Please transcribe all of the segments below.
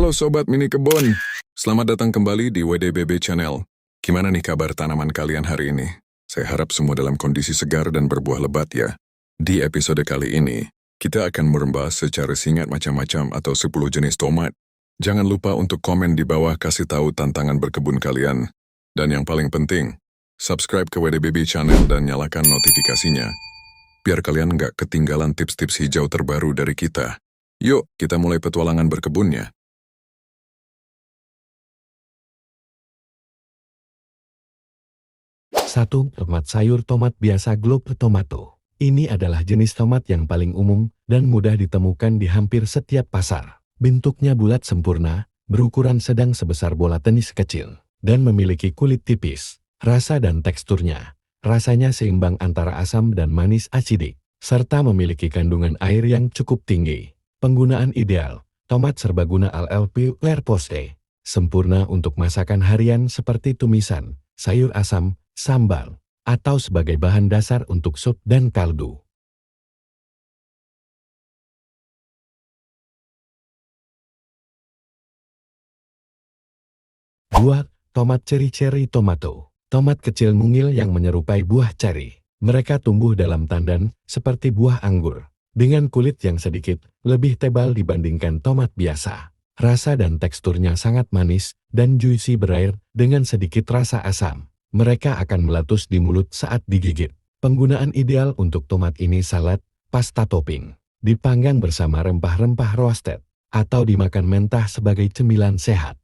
Halo Sobat Mini Kebun, selamat datang kembali di WDBB Channel. Gimana nih kabar tanaman kalian hari ini? Saya harap semua dalam kondisi segar dan berbuah lebat ya. Di episode kali ini, kita akan merembas secara singkat macam-macam atau 10 jenis tomat. Jangan lupa untuk komen di bawah kasih tahu tantangan berkebun kalian. Dan yang paling penting, subscribe ke WDBB Channel dan nyalakan notifikasinya. Biar kalian nggak ketinggalan tips-tips hijau terbaru dari kita. Yuk, kita mulai petualangan berkebunnya. 1. Tomat sayur tomat biasa Globe Tomato. Ini adalah jenis tomat yang paling umum dan mudah ditemukan di hampir setiap pasar. Bentuknya bulat sempurna, berukuran sedang sebesar bola tenis kecil, dan memiliki kulit tipis. Rasa dan teksturnya, rasanya seimbang antara asam dan manis asidik, serta memiliki kandungan air yang cukup tinggi. Penggunaan ideal, tomat serbaguna LLP Claire Poste. Sempurna untuk masakan harian seperti tumisan, sayur asam, sambal, atau sebagai bahan dasar untuk sup dan kaldu. Dua, tomat ceri-ceri tomato. Tomat kecil mungil yang menyerupai buah ceri. Mereka tumbuh dalam tandan seperti buah anggur, dengan kulit yang sedikit lebih tebal dibandingkan tomat biasa. Rasa dan teksturnya sangat manis dan juicy berair dengan sedikit rasa asam. Mereka akan meletus di mulut saat digigit. Penggunaan ideal untuk tomat ini salad, pasta topping, dipanggang bersama rempah-rempah roasted, atau dimakan mentah sebagai cemilan sehat.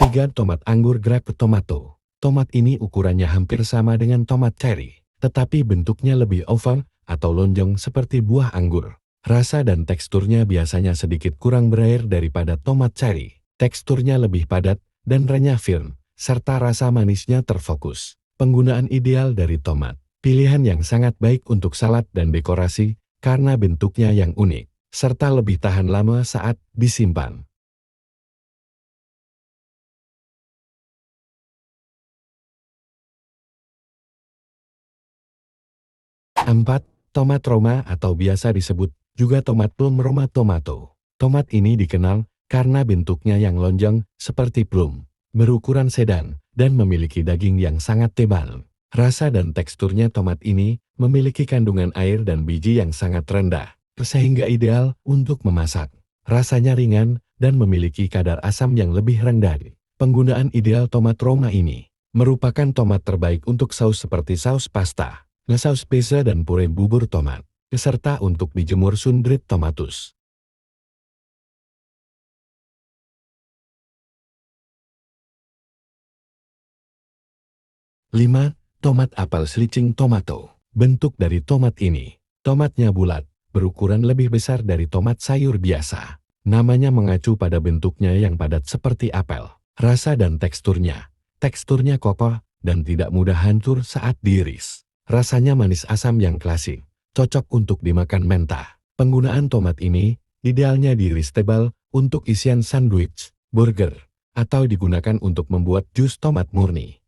Tiga, tomat anggur grape tomato. Tomat ini ukurannya hampir sama dengan tomat cherry, tetapi bentuknya lebih oval atau lonjong seperti buah anggur. Rasa dan teksturnya biasanya sedikit kurang berair daripada tomat cherry. Teksturnya lebih padat dan renyah firm, serta rasa manisnya terfokus. Penggunaan ideal dari tomat. Pilihan yang sangat baik untuk salad dan dekorasi karena bentuknya yang unik, serta lebih tahan lama saat disimpan. Empat, tomat Roma atau biasa disebut juga tomat plum Roma tomato. Tomat ini dikenal karena bentuknya yang lonjong seperti plum, berukuran sedan, dan memiliki daging yang sangat tebal. Rasa dan teksturnya tomat ini memiliki kandungan air dan biji yang sangat rendah, sehingga ideal untuk memasak. Rasanya ringan dan memiliki kadar asam yang lebih rendah. Penggunaan ideal tomat Roma ini merupakan tomat terbaik untuk saus seperti saus pasta, saus pizza dan puree bubur tomat, serta untuk dijemur sundrit tomatus. Lima, tomat apel slicing tomato. Bentuk dari tomat ini, tomatnya bulat, berukuran lebih besar dari tomat sayur biasa. Namanya mengacu pada bentuknya yang padat seperti apel. Rasa dan teksturnya kokoh dan tidak mudah hancur saat diiris. Rasanya manis asam yang klasik, cocok untuk dimakan mentah. Penggunaan tomat ini idealnya diiris tebal untuk isian sandwich, burger, atau digunakan untuk membuat jus tomat murni.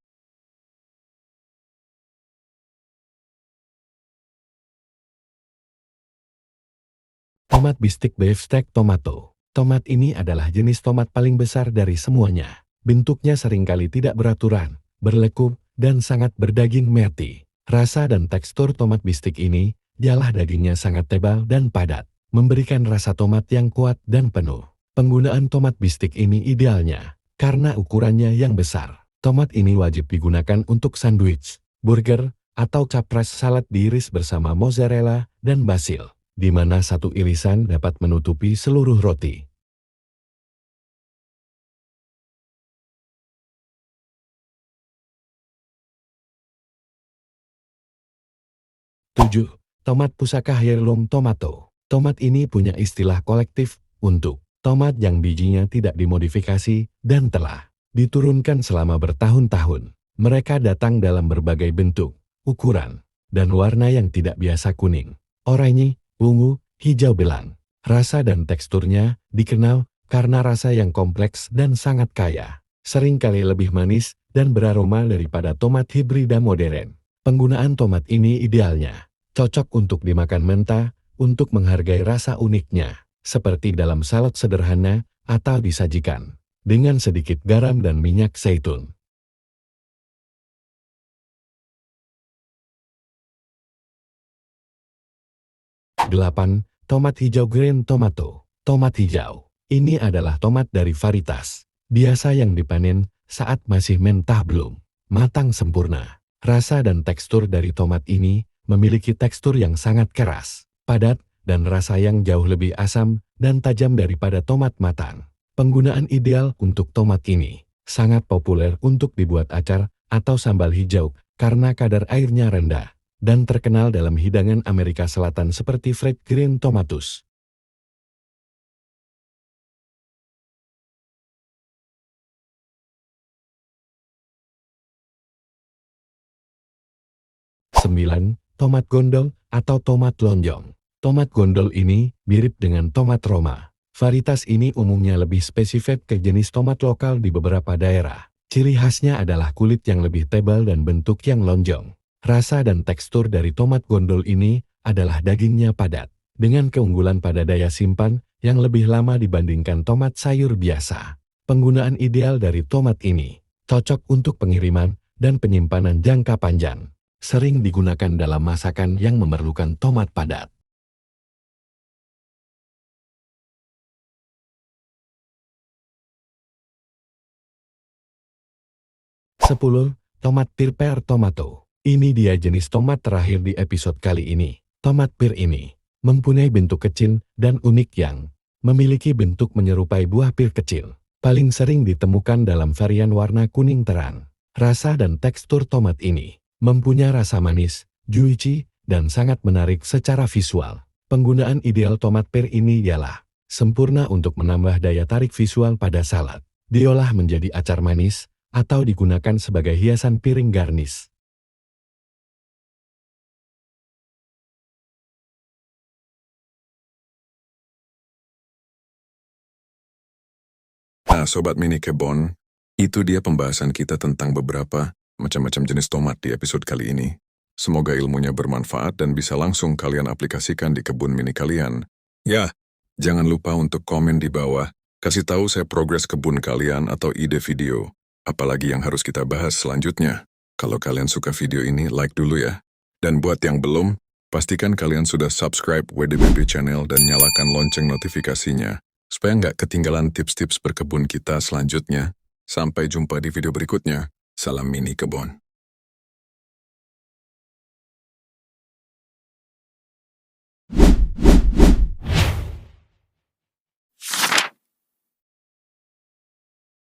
Tomat bistik beefsteak tomato. Tomat ini adalah jenis tomat paling besar dari semuanya. Bentuknya seringkali tidak beraturan, berlekup, dan sangat berdaging meti. Rasa dan tekstur tomat bistik ini, ialah dagingnya sangat tebal dan padat, memberikan rasa tomat yang kuat dan penuh. Penggunaan tomat bistik ini idealnya, karena ukurannya yang besar. Tomat ini wajib digunakan untuk sandwich, burger, atau capres salad diiris bersama mozzarella dan basil, di mana satu irisan dapat menutupi seluruh roti. Tujuh, tomat pusaka heirloom tomato. Tomat ini punya istilah kolektif untuk tomat yang bijinya tidak dimodifikasi dan telah diturunkan selama bertahun-tahun. Mereka datang dalam berbagai bentuk, ukuran, dan warna yang tidak biasa kuning, oranye, ungu, hijau belang. Rasa dan teksturnya dikenal karena rasa yang kompleks dan sangat kaya. Seringkali lebih manis dan beraroma daripada tomat hibrida modern. Penggunaan tomat ini idealnya cocok untuk dimakan mentah untuk menghargai rasa uniknya, seperti dalam salad sederhana atau disajikan dengan sedikit garam dan minyak zaitun. 8. Tomat hijau green tomato. Tomat hijau. Ini adalah tomat dari varietas biasa yang dipanen saat masih mentah belum matang sempurna. Rasa dan tekstur dari tomat ini memiliki tekstur yang sangat keras, padat, dan rasa yang jauh lebih asam dan tajam daripada tomat matang. Penggunaan ideal untuk tomat ini sangat populer untuk dibuat acar atau sambal hijau karena kadar airnya rendah dan terkenal dalam hidangan Amerika Selatan seperti fried green tomatoes. 9. Tomat gondol atau tomat lonjong. Tomat gondol ini mirip dengan tomat Roma. Varietas ini umumnya lebih spesifik ke jenis tomat lokal di beberapa daerah. Ciri khasnya adalah kulit yang lebih tebal dan bentuk yang lonjong. Rasa dan tekstur dari tomat gondol ini adalah dagingnya padat, dengan keunggulan pada daya simpan yang lebih lama dibandingkan tomat sayur biasa. Penggunaan ideal dari tomat ini cocok untuk pengiriman dan penyimpanan jangka panjang. Sering digunakan dalam masakan yang memerlukan tomat padat. 10. Tomat pear tomato. Ini dia jenis tomat terakhir di episode kali ini. Tomat pear ini mempunyai bentuk kecil dan unik yang memiliki bentuk menyerupai buah pir kecil. Paling sering ditemukan dalam varian warna kuning terang. Rasa dan tekstur tomat ini mempunyai rasa manis, juicy, dan sangat menarik secara visual. Penggunaan ideal tomat pear ini ialah sempurna untuk menambah daya tarik visual pada salad. Diolah menjadi acar manis atau digunakan sebagai hiasan piring garnish. Nah, Sobat Mini Kebon, itu dia pembahasan kita tentang beberapa macam-macam jenis tomat di episode kali ini. Semoga ilmunya bermanfaat dan bisa langsung kalian aplikasikan di kebun mini kalian. Ya, jangan lupa untuk komen di bawah, kasih tahu saya progres kebun kalian atau ide video, apalagi yang harus kita bahas selanjutnya. Kalau kalian suka video ini, like dulu ya. Dan buat yang belum, pastikan kalian sudah subscribe WDBB channel dan nyalakan lonceng notifikasinya, supaya nggak ketinggalan tips-tips berkebun kita selanjutnya. Sampai jumpa di video berikutnya. Salam Mini Kebon.